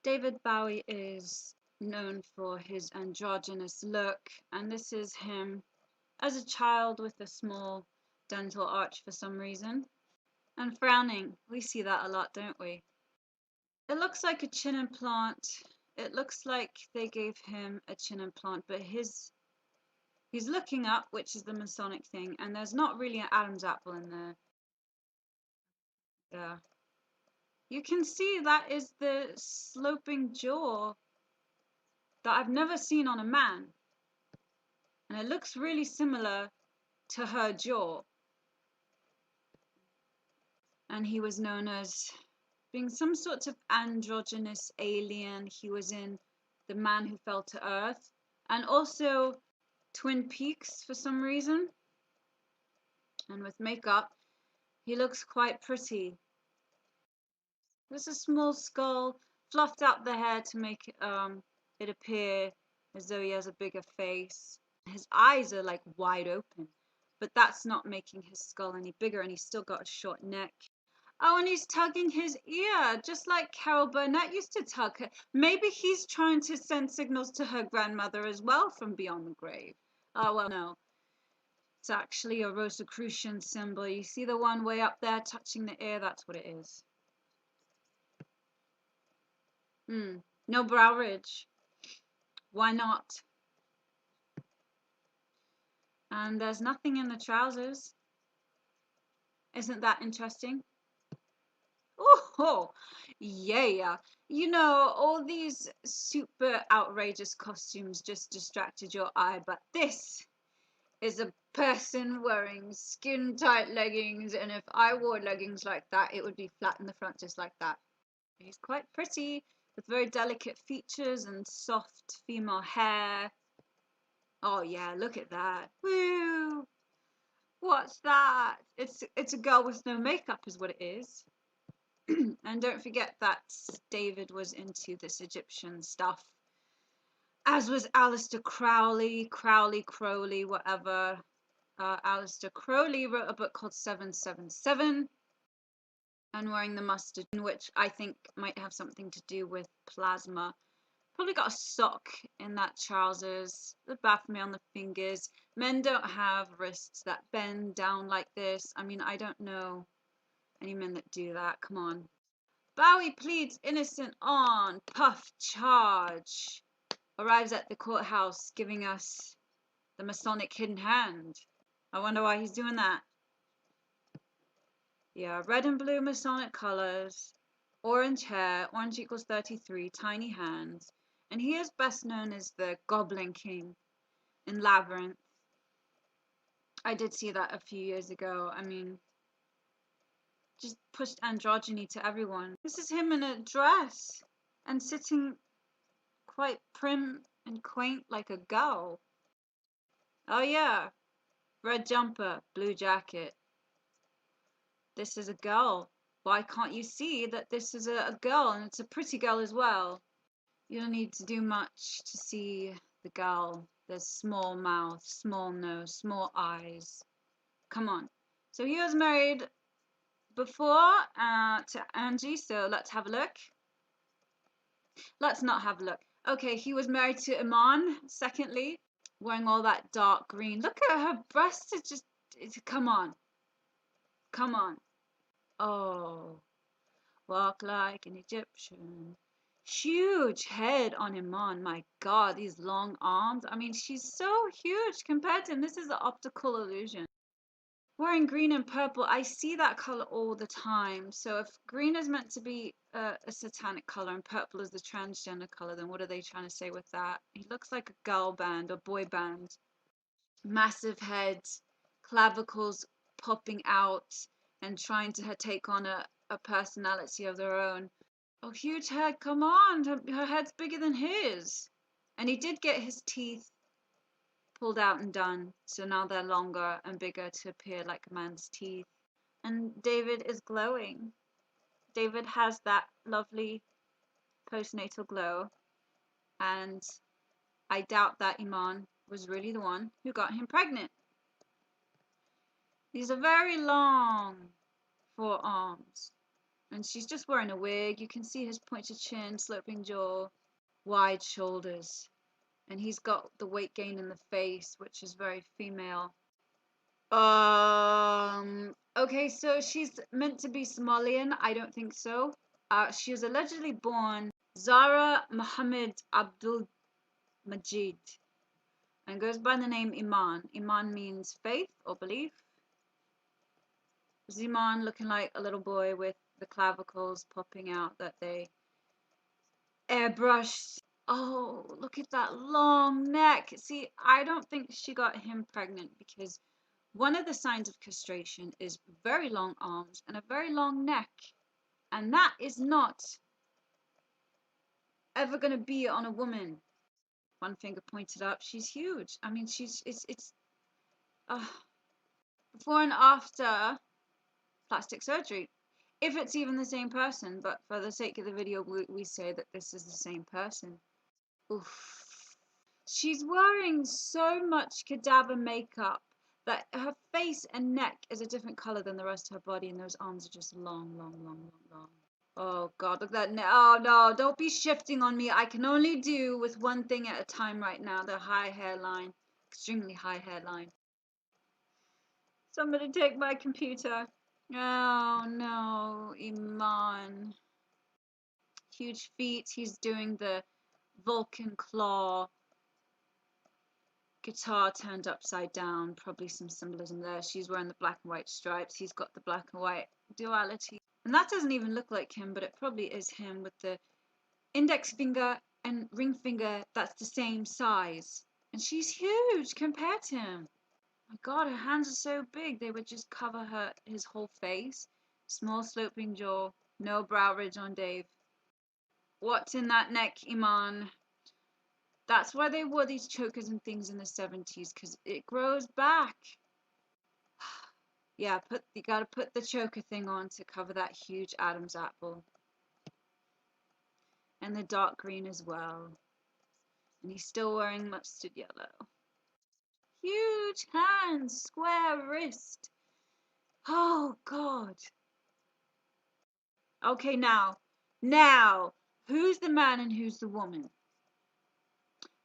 David Bowie is known for his androgynous look, and this is him as a child with a small dental arch for some reason. And frowning. We see that a lot, don't we? It looks like a chin implant. It looks like they gave him a chin implant, but he's looking up, which is the Masonic thing, and there's not really an Adam's apple in there. Yeah. You can see that is the sloping jaw that I've never seen on a man. And it looks really similar to her jaw. And he was known as being some sort of androgynous alien. He was in The Man Who Fell to Earth and also Twin Peaks for some reason. And with makeup, he looks quite pretty. There's a small skull, fluffed out the hair to make it appear as though he has a bigger face. His eyes are like wide open, but that's not making his skull any bigger, and he's still got a short neck. Oh, and he's tugging his ear, just like Carol Burnett used to tug her. Maybe he's trying to send signals to her grandmother as well from beyond the grave. Oh, well, no. It's actually a Rosicrucian symbol. You see the one way up there touching the ear? That's what it is. No brow ridge. Why not? And there's nothing in the trousers. Isn't that interesting? Oh, yeah. You know, all these super outrageous costumes just distracted your eye, but this is a person wearing skin tight leggings, and if I wore leggings like that, it would be flat in the front just like that. He's quite pretty, with very delicate features and soft female hair. Oh yeah, look at that. Woo! What's that? It's a girl with no makeup is what it is. And don't forget that David was into this Egyptian stuff, as was Aleister Crowley, whatever. Aleister Crowley wrote a book called 777, and wearing the mustard, which I think might have something to do with plasma. Probably got a sock in that trousers, the Baphomet on the fingers. Men don't have wrists that bend down like this. I mean, I don't know any men that do that. Come on. Bowie pleads innocent on puff charge. Arrives at the courthouse giving us the Masonic hidden hand. I wonder why he's doing that. Yeah, red and blue Masonic colors. Orange hair, orange equals 33, tiny hands. And he is best known as the Goblin King in Labyrinth. I did see that a few years ago. I mean, just pushed androgyny to everyone. This is him in a dress and sitting quite prim and quaint like a girl. Oh yeah, red jumper, blue jacket. This is a girl. Why can't you see that this is a girl, and it's a pretty girl as well? You don't need to do much to see the girl. There's small mouth, small nose, small eyes. Come on. So he was married before to Angie, so let's have a look. Let's not have a look. Okay, he was married to Iman, secondly, wearing all that dark green. Look at her breasts, come on. Come on. Oh, walk like an Egyptian. Huge head on Iman. My God, these long arms. I mean, she's so huge compared to him. This is an optical illusion. Wearing green and purple, I see that color all the time. So if green is meant to be a satanic color and purple is the transgender color, then what are they trying to say with that? He looks like a girl band or boy band. Massive heads, clavicles popping out and trying to take on a personality of their own. Oh, huge head, come on. Her head's bigger than his. And he did get his teeth pulled out and done, so now they're longer and bigger to appear like a man's teeth. And David is glowing. David has that lovely postnatal glow, and I doubt that Iman was really the one who got him pregnant. These are very long forearms. And she's just wearing a wig. You can see his pointed chin, sloping jaw, wide shoulders. And he's got the weight gain in the face, which is very female. Okay, so she's meant to be Somalian. I don't think so. She was allegedly born Zara Muhammad Abdul Majid and goes by the name Iman. Iman means faith or belief. Iman looking like a little boy with the clavicles popping out that they airbrushed. Oh, look at that long neck. See, I don't think she got him pregnant because one of the signs of castration is very long arms and a very long neck. And that is not ever going to be on a woman. One finger pointed up. She's huge. I mean, it's before and after plastic surgery. If it's even the same person, but for the sake of the video, we say that this is the same person. Oof. She's wearing so much cadaver makeup that her face and neck is a different color than the rest of her body, and those arms are just long, long, long, long, long. Oh God, look at that. Oh no, don't be shifting on me. I can only do with one thing at a time right now. The high hairline, extremely high hairline. Somebody take my computer. Oh no, Iman. Huge feet. He's doing the Vulcan claw. Guitar turned upside down. Probably some symbolism there. She's wearing the black and white stripes. He's got the black and white duality. And that doesn't even look like him, but it probably is him with the index finger and ring finger that's the same size. And she's huge compared to him. My God, her hands are so big they would just cover his whole face. Small sloping jaw, no brow ridge on Dave. What's in that neck, Iman? That's why they wore these chokers and things in the 70s, because it grows back. Yeah, you gotta put the choker thing on to cover that huge Adam's apple. And the dark green as well. And he's still wearing mustard yellow. Huge hands, square wrist. Oh God. Okay, now, who's the man and who's the woman?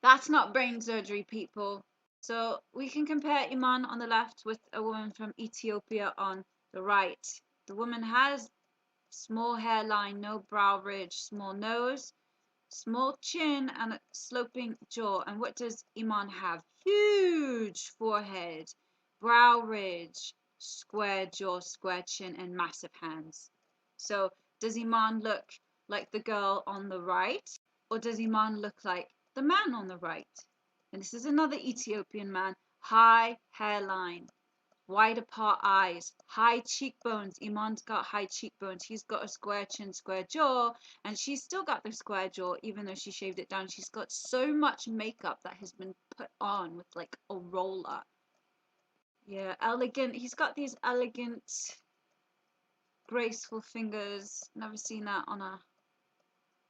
That's not brain surgery, people. So we can compare Iman on the left with a woman from Ethiopia on the right. The woman has small hairline, no brow ridge, small nose, small chin, and a sloping jaw. And what does Iman have? Huge forehead, brow ridge, square jaw, square chin, and massive hands. So does Iman look like the girl on the right, or does Iman look like the man on the right? And this is another Ethiopian man. High hairline, wide apart eyes, high cheekbones. Iman's got high cheekbones. He's got a square chin, square jaw, and she's still got the square jaw, even though she shaved it down. She's got so much makeup that has been put on with like a roller. Yeah, elegant. He's got these elegant, graceful fingers. Never seen that on a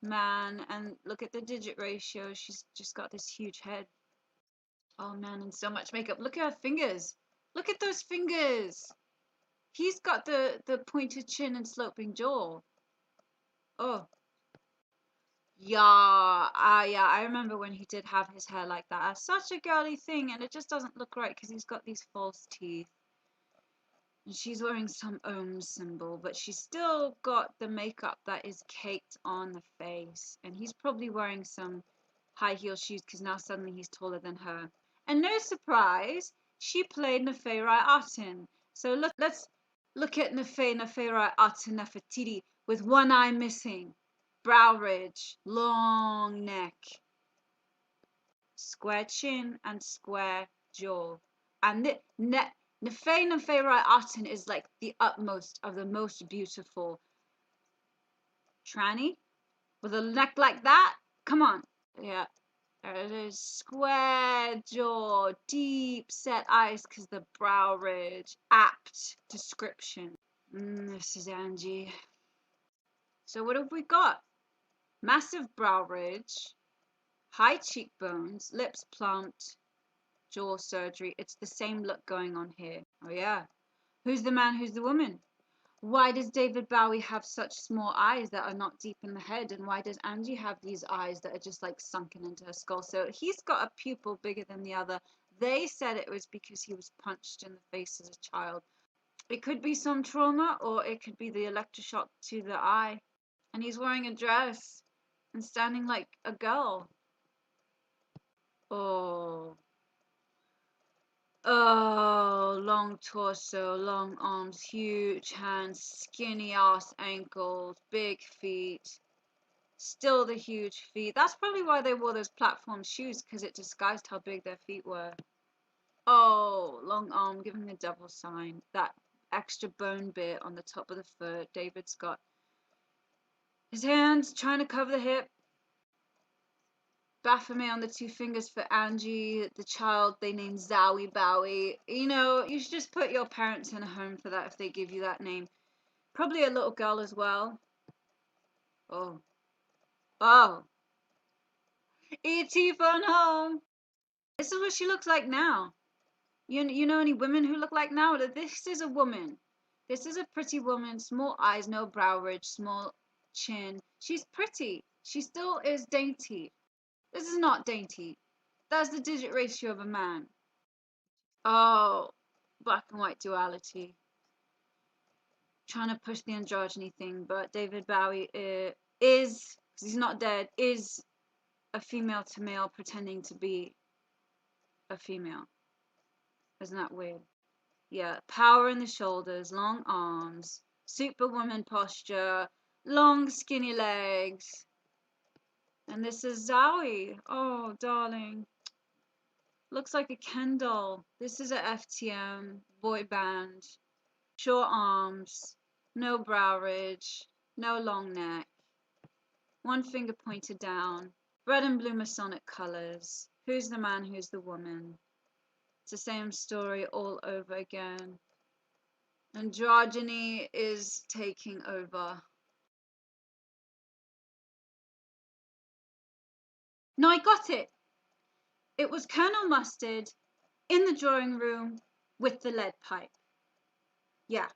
man. And look at the digit ratio. She's just got this huge head. Oh man, and so much makeup. Look at her fingers. Look at those fingers. He's got the pointed chin and sloping jaw. Oh. Yeah. Yeah, I remember when he did have his hair like that. That's such a girly thing, and it just doesn't look right because he's got these false teeth. And she's wearing some Om symbol, but she's still got the makeup that is caked on the face. And he's probably wearing some high heel shoes because now suddenly he's taller than her. And no surprise, she played Neferai Aten. So let's look at Neferai Aten Nefertiti with one eye missing, brow ridge, long neck, square chin and square jaw. And Neferai Aten is like the utmost of the most beautiful tranny with a neck like that. Come on. Yeah. There it is. Square jaw, deep set eyes because the brow ridge. Apt description. This is Angie. So what have we got? Massive brow ridge, high cheekbones, lips plumped, jaw surgery. It's the same look going on here. Oh yeah. Who's the man? Who's the woman? Why does David Bowie have such small eyes that are not deep in the head? And why does Angie have these eyes that are just like sunken into her skull? So he's got a pupil bigger than the other. They said it was because he was punched in the face as a child. It could be some trauma, or it could be the electroshock to the eye. And he's wearing a dress and standing like a girl. Oh. Oh, long torso, long arms, huge hands, skinny ass ankles, big feet. Still the huge feet. That's probably why they wore those platform shoes, because it disguised how big their feet were. Oh, long arm, giving the devil sign. That extra bone bit on the top of the foot. David's got his hands trying to cover the hip. Baphomet on the two fingers for Angie, the child they named Zowie Bowie. You know, you should just put your parents in a home for that if they give you that name. Probably a little girl as well. Oh. Oh. E.T. phone home. This is what she looks like now. You know any women who look like now? This is a woman. This is a pretty woman. Small eyes, no brow ridge, small chin. She's pretty. She still is dainty. This is not dainty. That's the digit ratio of a man. Oh, black and white duality. Trying to push the androgyny thing, but David Bowie is, because he's not dead, is a female to male pretending to be a female. Isn't that weird? Yeah, power in the shoulders, long arms, superwoman posture, long skinny legs. And this is Zowie. Oh, darling. Looks like a Ken doll. This is a FTM boy band. Short arms, no brow ridge, no long neck. One finger pointed down. Red and blue Masonic colors. Who's the man, who's the woman? It's the same story all over again. Androgyny is taking over. No, I got it. It was Colonel Mustard in the drawing room with the lead pipe. Yeah.